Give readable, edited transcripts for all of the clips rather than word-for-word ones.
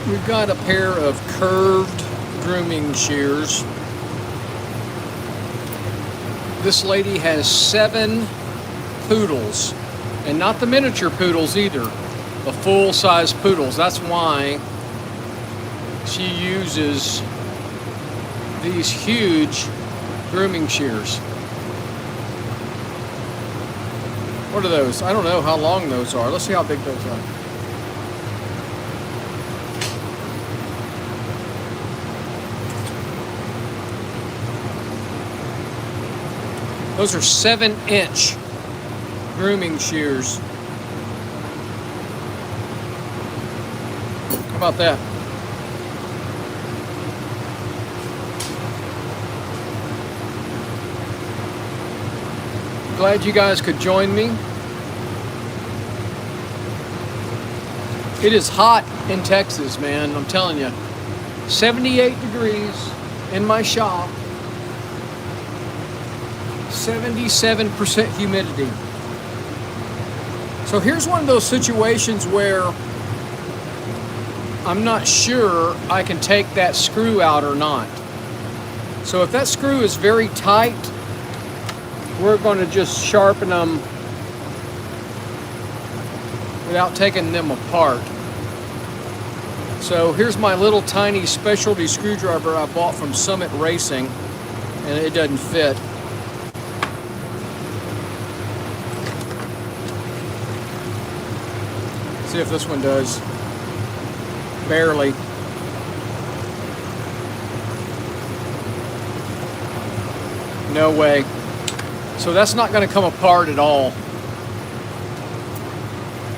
we've got a pair of curved grooming shears. This lady has 7 poodles, and not the miniature poodles either, the full-size poodles. That's why she uses these huge grooming shears. What are those? I don't know how long those are. Let's see how big those are. Those are 7-inch grooming shears. How about that? Glad you guys could join me. It is hot in Texas, man. I'm telling you. 78 degrees in my shop. 77% humidity. So here's one of those situations where I'm not sure I can take that screw out or not. So if that screw is very tight, we're going to just sharpen them without taking them apart. So here's my little tiny specialty screwdriver I bought from Summit Racing, and it doesn't fit. See if this one does. Barely. No way. So that's not going to come apart at all.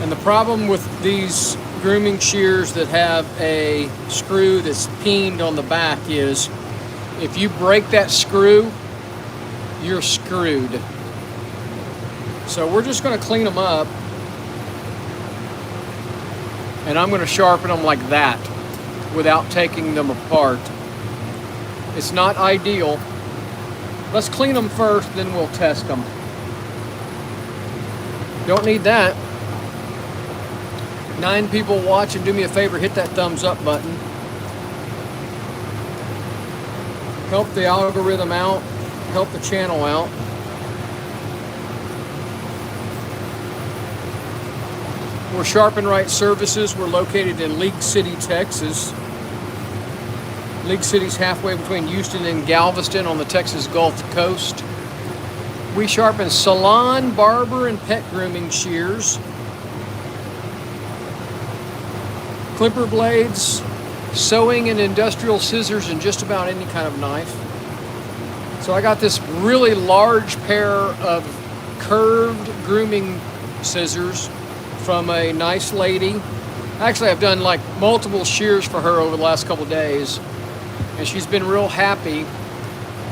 And the problem with these grooming shears that have a screw that's peened on the back is if you break that screw, you're screwed. So we're just going to clean them up, and I'm going to sharpen them like that without taking them apart. It's not ideal. Let's clean them first, then we'll test them. Don't need that. 9 people watching, do me a favor, hit that thumbs up button. Help the algorithm out, help the channel out. We're Sharpen Right Services. We're located in League City, Texas. League City's halfway between Houston and Galveston on the Texas Gulf Coast. We sharpen salon, barber, and pet grooming shears, clipper blades, sewing and industrial scissors, and just about any kind of knife. So I got this really large pair of curved grooming scissors from a nice lady. Actually, I've done like multiple shears for her over the last couple of days, and she's been real happy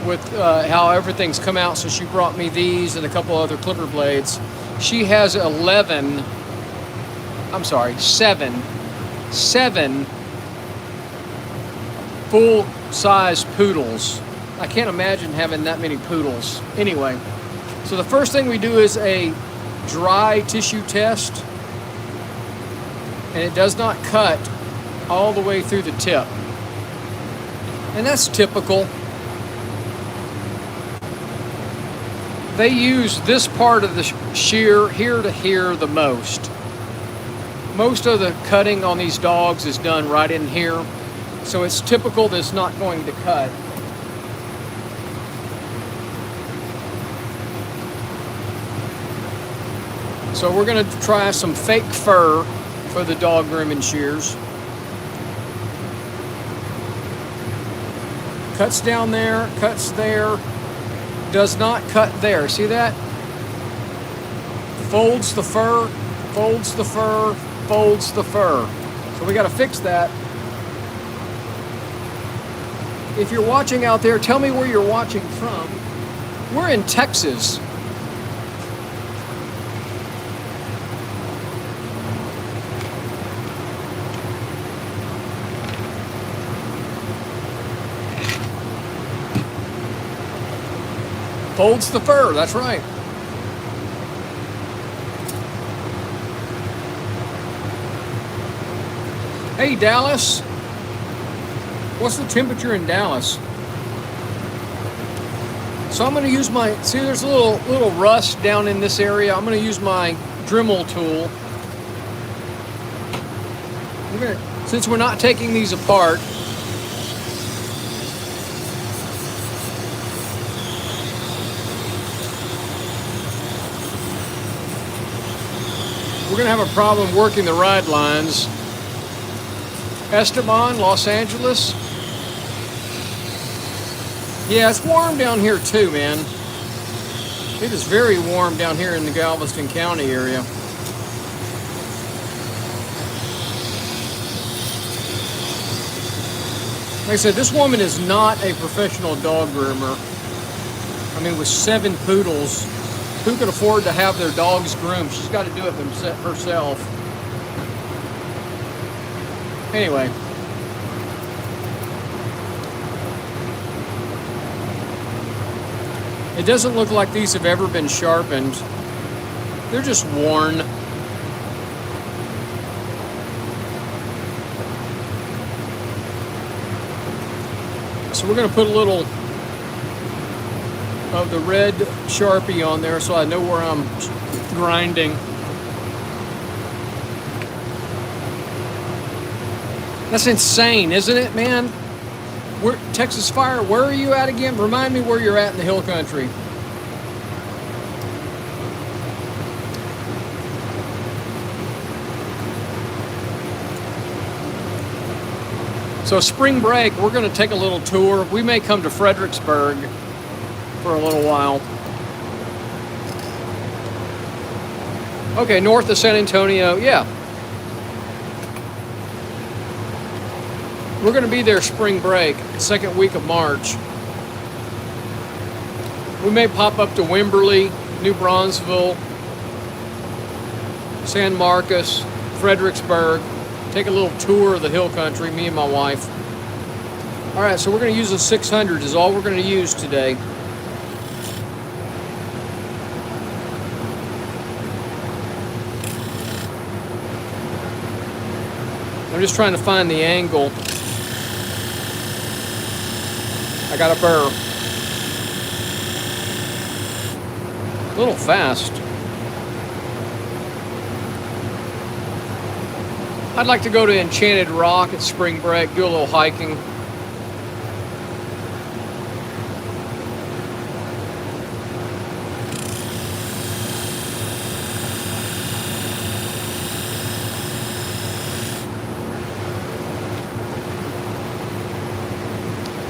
with how everything's come out. So she brought me these and a couple other clipper blades. She has 7 full-size poodles. I can't imagine having that many poodles. Anyway, so the first thing we do is a dry tissue test, and it does not cut all the way through the tip. And that's typical. They use this part of the shear here to here the most. Most of the cutting on these dogs is done right in here, so it's typical that it's not going to cut. So we're going to try some fake fur for the dog grooming shears. Cuts down there, cuts there, does not cut there. See that? Folds the fur, folds the fur, folds the fur. So we got to fix that. If you're watching out there, tell me where you're watching from. We're in Texas. Folds the fur, that's right. Hey, Dallas. What's the temperature in Dallas? So I'm going to use my, see there's a little rust down in this area. I'm going to use my Dremel tool. Since we're not taking these apart, we're going to have a problem working the ride lines. Esteban, Los Angeles. Yeah, it's warm down here too, man. It is very warm down here in the Galveston County area. Like I said, this woman is not a professional dog groomer. I mean, with 7 poodles, who can afford to have their dogs groomed? She's got to do it herself. Anyway. It doesn't look like these have ever been sharpened. They're just worn. So we're going to put a little of the red Sharpie on there so I know where I'm grinding. That's insane, isn't it, man? Texas Fire, where are you at again? Remind me where you're at in the hill country. So spring break, we're going to take a little tour. We may come to Fredericksburg for a little while. Okay, north of San Antonio, yeah. We're going to be there spring break, second week of March. We may pop up to Wimberley, New Braunfels, San Marcos, Fredericksburg, take a little tour of the hill country, me and my wife. All right, so we're going to use the 600 is all we're going to use today. I'm just trying to find the angle. I got a burr. A little fast. I'd like to go to Enchanted Rock at spring break, do a little hiking.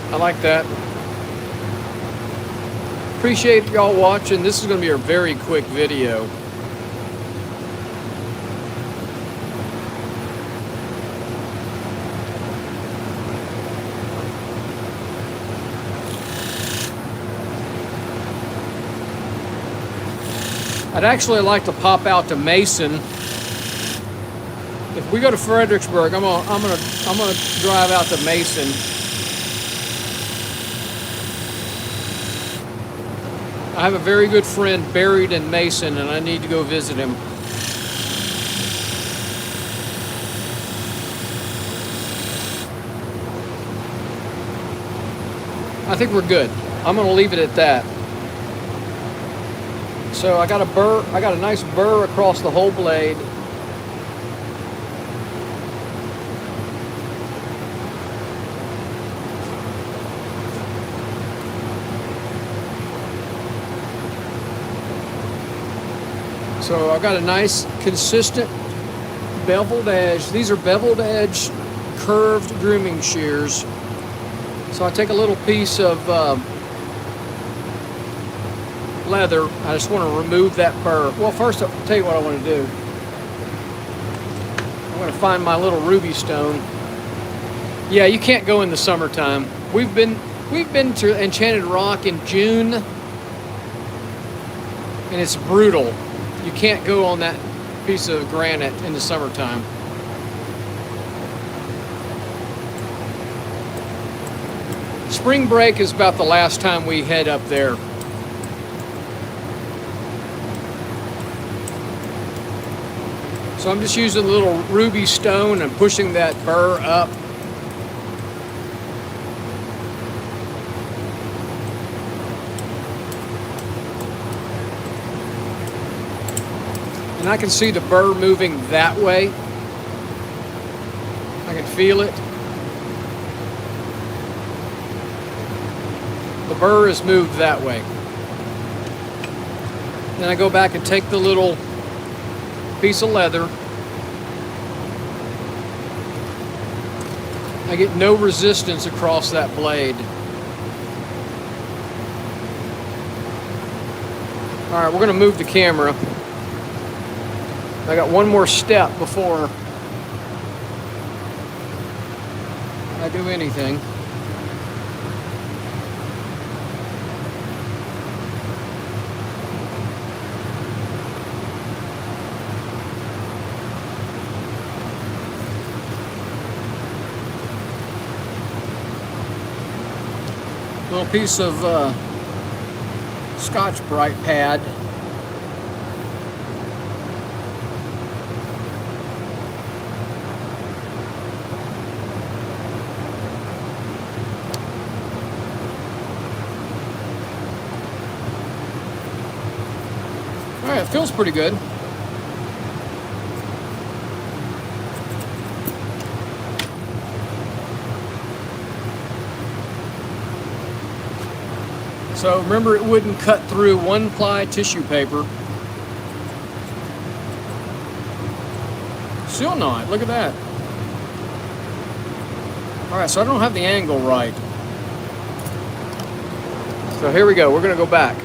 I like that. Appreciate y'all watching. This is going to be a very quick video. I'd actually like to pop out to Mason. If we go to Fredericksburg, I'm gonna drive out to Mason. I have a very good friend buried in Mason, and I need to go visit him. I think we're good. I'm going to leave it at that. So I got a nice burr across the whole blade. So I've got a nice, consistent beveled edge. These are beveled edge curved grooming shears. So I take a little piece of leather. I just want to remove that burr. Well, first I'll tell you what I want to do. I'm going to find my little ruby stone. Yeah, you can't go in the summertime. We've been to Enchanted Rock in June, and it's brutal. You can't go on that piece of granite in the summertime. Spring break is about the last time we head up there. So So I'm just using a little ruby stone and pushing that burr up. And I can see the burr moving that way. I can feel it. The burr is moved that way. Then I go back and take the little piece of leather. I get no resistance across that blade. All right, we're going to move the camera. I got one more step before I do anything. Little piece of Scotch-Brite pad. All right, it feels pretty good. So remember, it wouldn't cut through 1-ply tissue paper. Still not, look at that. All right, so I don't have the angle right. So here we go, we're gonna go back.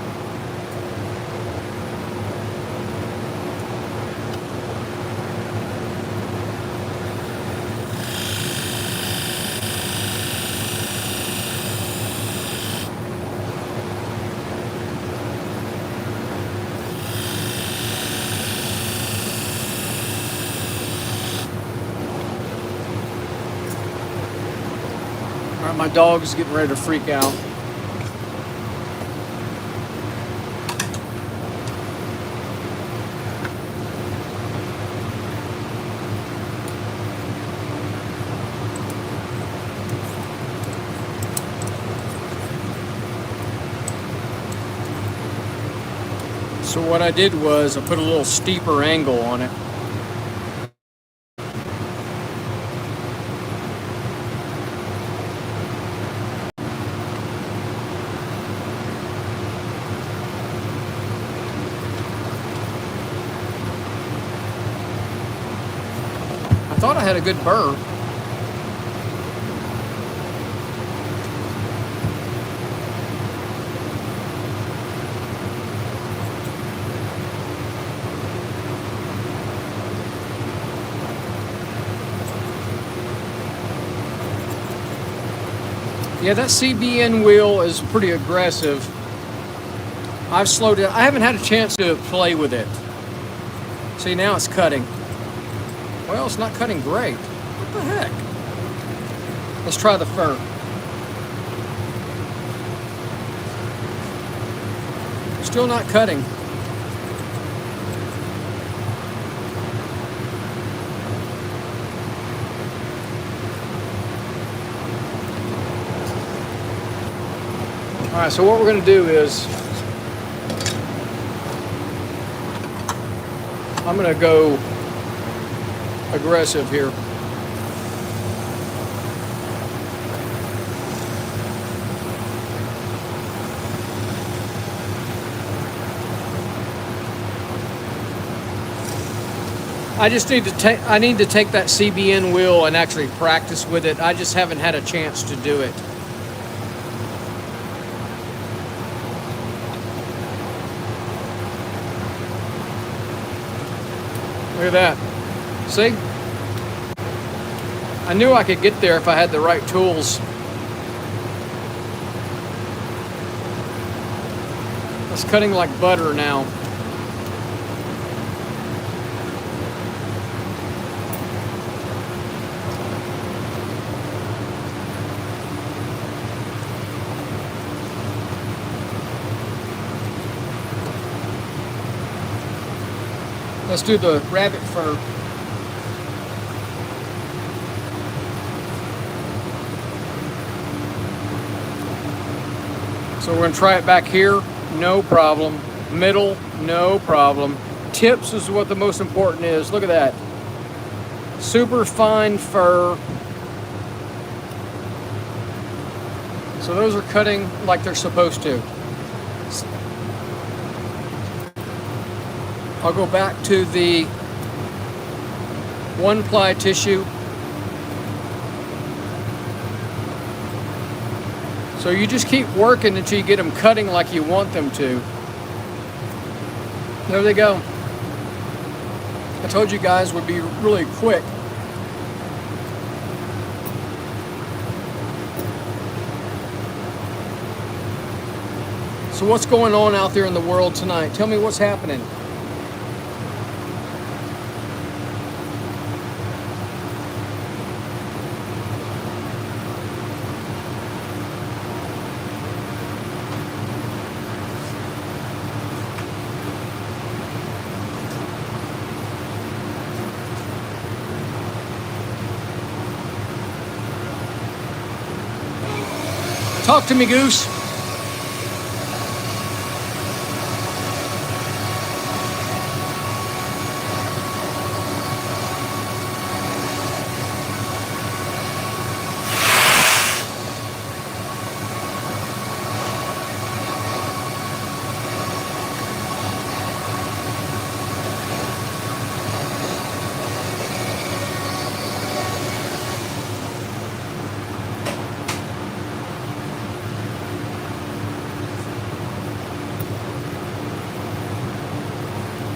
My dog's getting ready to freak out. So what I did was I put a little steeper angle on it. I thought I had a good burr. Yeah, that CBN wheel is pretty aggressive. I've slowed it. I haven't had a chance to play with it. See, now it's cutting. Well, it's not cutting great. What the heck? Let's try the fur. Still not cutting. All right, so what we're going to do is I'm going to go aggressive here. I just need to take that CBN wheel and actually practice with it. I just haven't had a chance to do it. Look at that. See? I knew I could get there if I had the right tools. It's cutting like butter now. Let's do the rabbit fur. So we're going to try it back here, no problem. Middle, no problem. Tips is what the most important is. Look at that. Super fine fur. So those are cutting like they're supposed to. I'll go back to the 1-ply tissue. So you just keep working until you get them cutting like you want them to. There they go. I told you guys would be really quick. So what's going on out there in the world tonight? Tell me what's happening. Talk to me, Goose.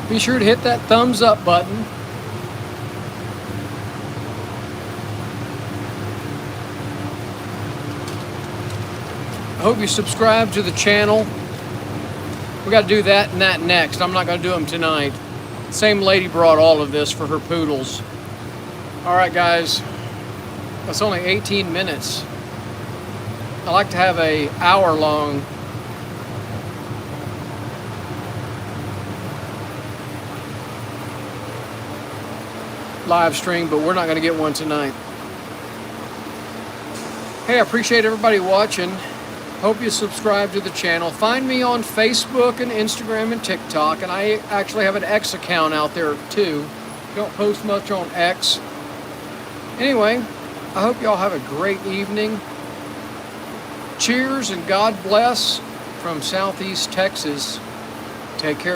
Be sure to hit that thumbs up button. I hope you subscribe to the channel. We got to do that and that next. I'm not going to do them tonight. Same lady brought all of this for her poodles. All right, guys. That's only 18 minutes. I like to have an hour-long live stream, but we're not going to get one tonight. Hey, I appreciate everybody watching. Hope you subscribe to the channel. Find me on Facebook and Instagram and TikTok, and I actually have an X account out there too. Don't post much on X. Anyway, I hope y'all have a great evening. Cheers and God bless from Southeast Texas. Take care.